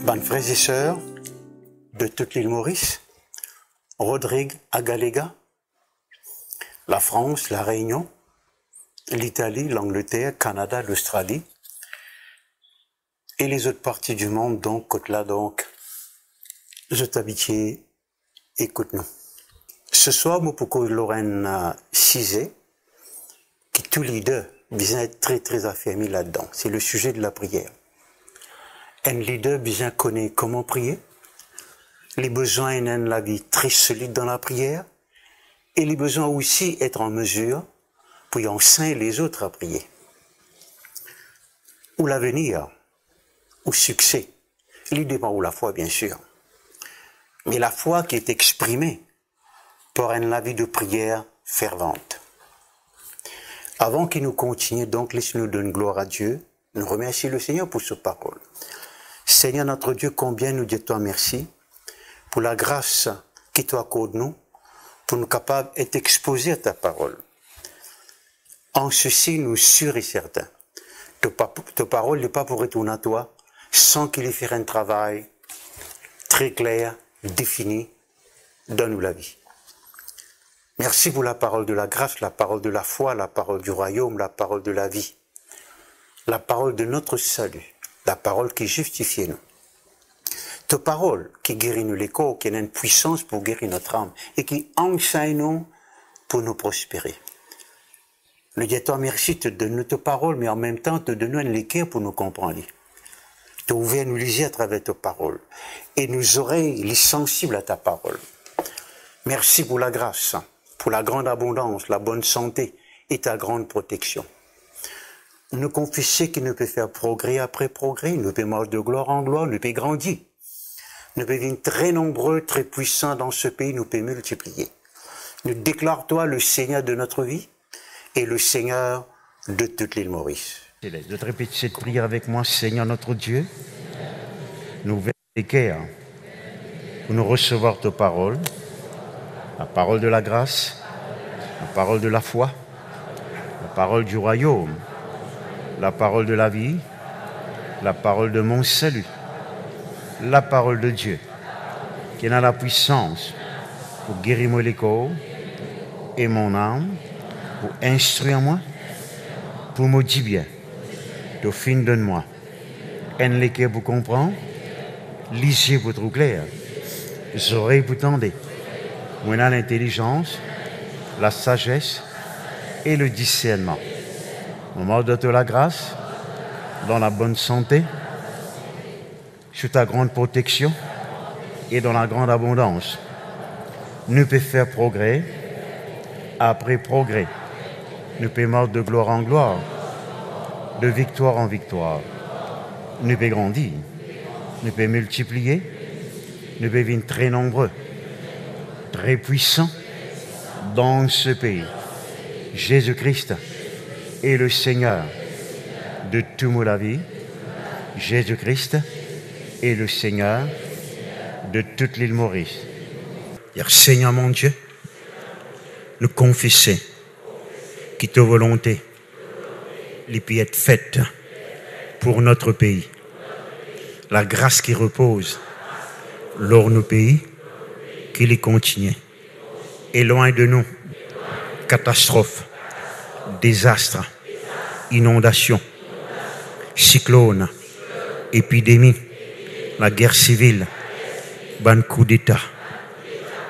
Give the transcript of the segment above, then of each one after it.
Bonnes frères et sœurs de toute l'île Maurice, Rodrigue Agalega, la France, la Réunion, l'Italie, l'Angleterre, Canada, l'Australie et les autres parties du monde, donc, côte-là, donc, je t'habitié, écoute-nous. Ce soir, moi, pour que Lorraine Cizé, qui tous les deux, bien être très, très affermis là-dedans. C'est le sujet de la prière. Un leader bien connaît comment prier, les besoins de la vie très solide dans la prière, et les besoins aussi être en mesure pour y enseigner les autres à prier. Ou l'avenir, ou succès, l'idée pas ou la foi bien sûr, mais la foi qui est exprimée par la vie de prière fervente. Avant qu'il nous continue, donc, laissez-nous donner gloire à Dieu, nous remercions le Seigneur pour sa parole. Seigneur notre Dieu, combien nous disons merci pour la grâce qui t'accorde nous, pour nous capables d'être exposés à ta parole. En ceci, nous sûrs et certains, ta parole n'est pas pour retourner à toi, sans qu'il y ait fait un travail très clair, défini, donne-nous la vie. Merci pour la parole de la grâce, la parole de la foi, la parole du royaume, la parole de la vie, la parole de notre salut, la parole qui justifie nous. Ta parole qui guérit nous les corps, qui a une puissance pour guérir notre âme et qui enseigne nous pour nous prospérer. Nous disons merci, te donne ta parole, mais en même temps te donne un équerre pour nous comprendre. Tu as ouvert nous les yeux à travers ta parole et nous oreilles les sensibles à ta parole. Merci pour la grâce, pour la grande abondance, la bonne santé et ta grande protection. Nous confesser qu'il ne peut faire progrès après progrès, nous peut marcher de gloire en gloire, nous peut grandir. Nous peut venir très nombreux, très puissants dans ce pays, nous peut multiplier. Nous déclare-toi le Seigneur de notre vie et le Seigneur de toute l'île Maurice. De te répéter cette prière avec moi, Seigneur notre Dieu, nous ouvrons les cœurs pour nous recevoir ta parole, la parole de la grâce, la parole de la foi, la parole du royaume, la parole de la vie, la parole de mon salut, la parole de Dieu, qui a la puissance pour guérir mon corps et mon âme, pour instruire moi, pour me dire bien, de fin de moi, un léquer pour comprendre, lisez pour trop clair, les oreilles pour tendre, moi a l'intelligence, la sagesse et le discernement. Moment de te la grâce, dans la bonne santé, sous ta grande protection et dans la grande abondance. Nous pouvons faire progrès après progrès. Nous pouvons marcher de gloire en gloire, de victoire en victoire. Nous pouvons grandir, nous pouvons multiplier, nous pouvons devenir très nombreux, très puissants dans ce pays. Jésus-Christ est le Seigneur de toute la vie. Jésus-Christ est le Seigneur de toute l'île Maurice. Seigneur mon Dieu, nous confessons que ta volonté peut être faite pour notre pays. La grâce qui repose lors nos pays, qu'il y continue. Et loin de nous, catastrophes, désastres, inondations, cyclones, épidémies, la guerre civile, ban coup d'État.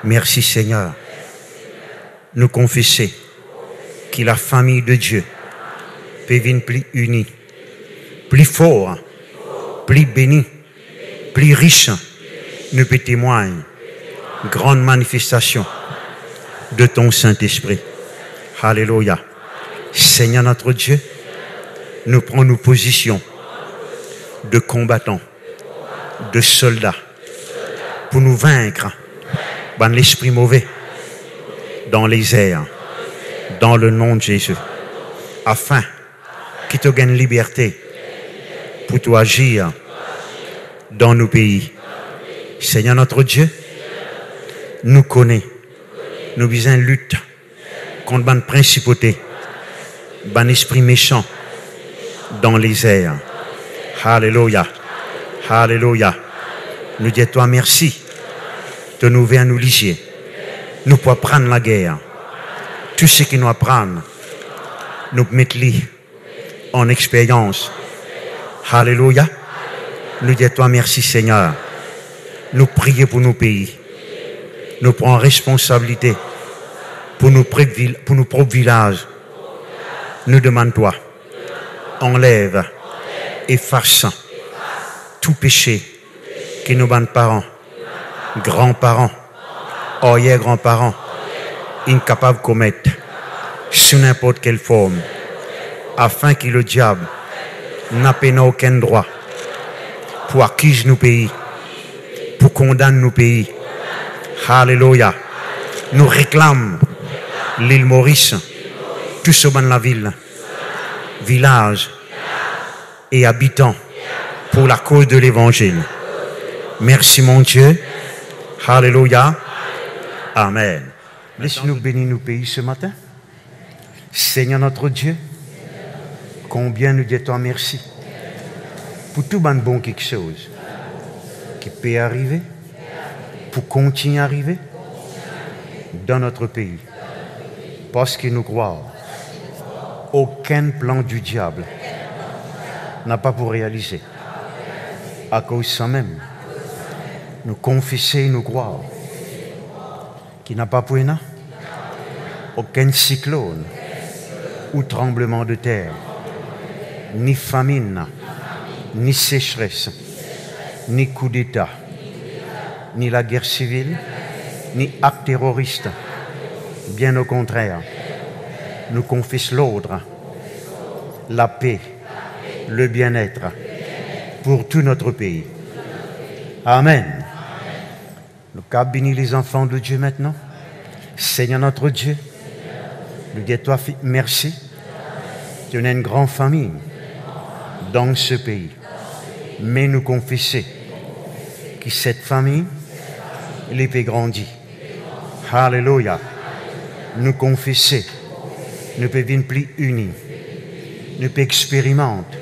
Merci Seigneur. Nous confesser que la famille de Dieu peut venir plus unie, plus fort, plus bénie, plus riche. Nous peut témoigner grande manifestation de ton Saint-Esprit. Alléluia. Seigneur notre Dieu, nous prenons nos positions de combattants, de soldats, pour nous vaincre dans l'esprit mauvais, dans les airs, dans le nom de Jésus, afin qu'il te gagne liberté pour toi agir dans nos pays. Seigneur notre Dieu, nous connaissons, nous visons lutte contre une principauté, un esprit méchant dans les airs. Alléluia, Alléluia, Nous disons toi merci. De nous vers nous liger. Nous pouvons prendre la guerre. Tout ce qui nous apprend, nous mettons en expérience. Alléluia. Nous disons toi merci Seigneur. Nous prions pour nos pays. Nous prenons responsabilité pour nos propres villages. Nous demandons toi, enlève, efface tout péché que nos parents, grands-parents, arrière-grands-parents, incapables de commettre sous n'importe quelle forme, afin que le diable n'a aucun droit pour accuser nos pays, pour condamner nos pays. Alléluia. Nous réclamons l'île Maurice, tout ce dans la ville, village et habitants pour la cause de l'évangile. Merci mon Dieu. Alléluia. Amen. Laisse-nous bénir nos pays ce matin. Seigneur notre Dieu, combien nous disons merci pour tout bon quelque chose qui peut arriver, pour continuer à arriver dans notre pays. Parce que nous croyons, aucun plan du diable n'a pas pour réaliser. À cause de ça même, nous confessons et nous croyons qu'il n'a pas pour rien, aucun cyclone ou tremblement de terre, ni famine, ni sécheresse, ni coup d'État, ni la guerre civile, ni acte terroriste. Bien au contraire, nous confessons l'ordre, la paix, le bien-être pour tout notre pays. Amen. Nous avons béni les enfants de Dieu maintenant. Seigneur notre Dieu, nous disons toi merci. Tu as une grande famille dans ce pays. Mais nous confessons que cette famille, elle peut grandir. Alléluia. Nous confessons, nous pouvons venir plus unis. Nous pouvons expérimenter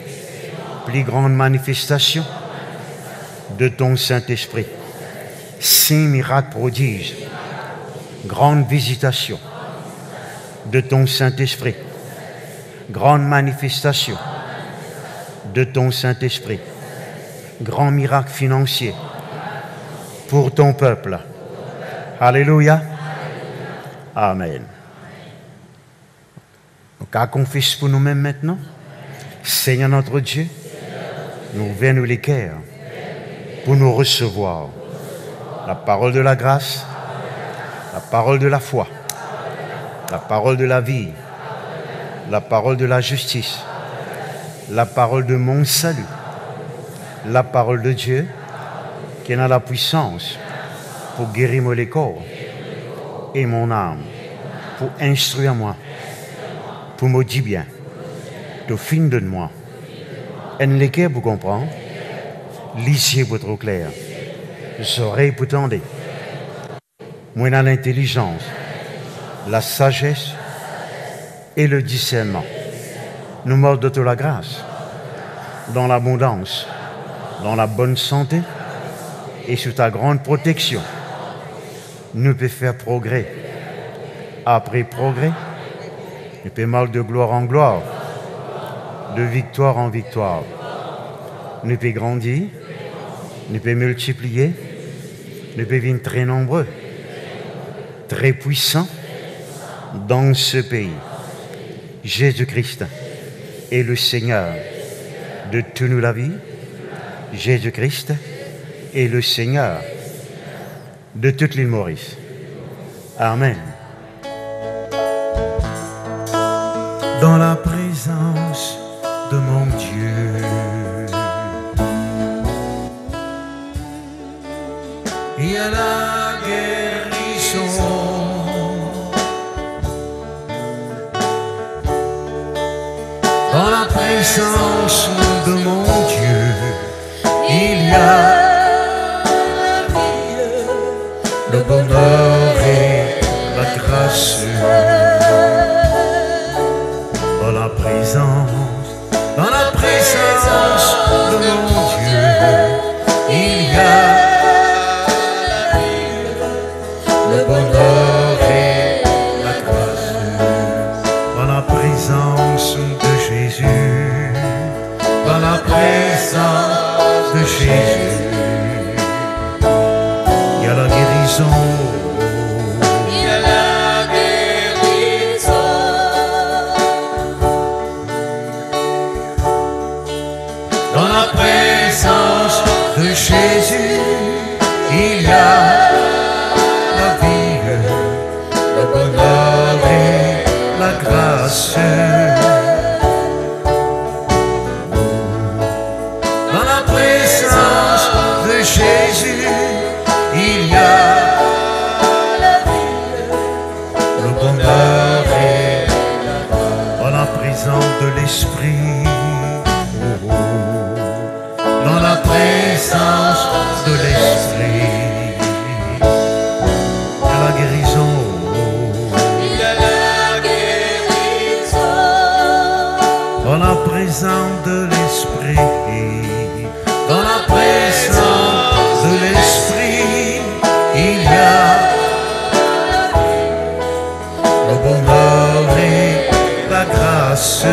plus grande manifestation de ton Saint-Esprit. Signes, miracles, prodiges, grande visitation de ton Saint-Esprit. Grande manifestation de ton Saint-Esprit. Grand miracle financier pour ton peuple. Alléluia. Amen. Donc, à confesser pour nous-mêmes maintenant, Seigneur notre Dieu, nous ouvrons les cœurs pour nous recevoir la parole de la grâce, la parole de la foi, la parole de la vie, la parole de la justice, la parole de mon salut, la parole de Dieu qui a la puissance pour guérir mon corps et mon âme, pour instruire moi, pour me dire bien, de fin de moi. Un l'équerre pour comprendre, lisez pour trop clair, les oreilles pour tendre. Moi, dans l'intelligence, la sagesse et le discernement. Nous mordons de toute la grâce, dans l'abondance, dans la bonne santé et sous ta grande protection. Nous pouvons faire progrès après progrès. Nous pouvons marcher de gloire en gloire, de victoire en victoire. Nous pouvons grandir, nous pouvons multiplier, nous pouvons devenir très nombreux, très puissants dans ce pays. Jésus-Christ est le Seigneur de toute la vie. Jésus-Christ est le Seigneur de toute l'île Maurice. Amen. Dans la présence de mon Dieu, il y a la guérison. Dans la présence de mon Dieu, il y a le bonheur et la grâce. Dans la présence de mon Dieu, il y a présence de Jésus, il y a la guérison. Il y a la guérison. Dans la présence de Jésus, il y a la vie, le bonheur et la grâce. Dans la présence de Jésus, il y a La vie, le bonheur et dans la présence de l'Esprit. Dans la présence de l'Esprit, il y a la guérison. il y a la guérison. Dans la présence de l'Esprit, dans la présence de l'Esprit, il y a le bonheur et la grâce.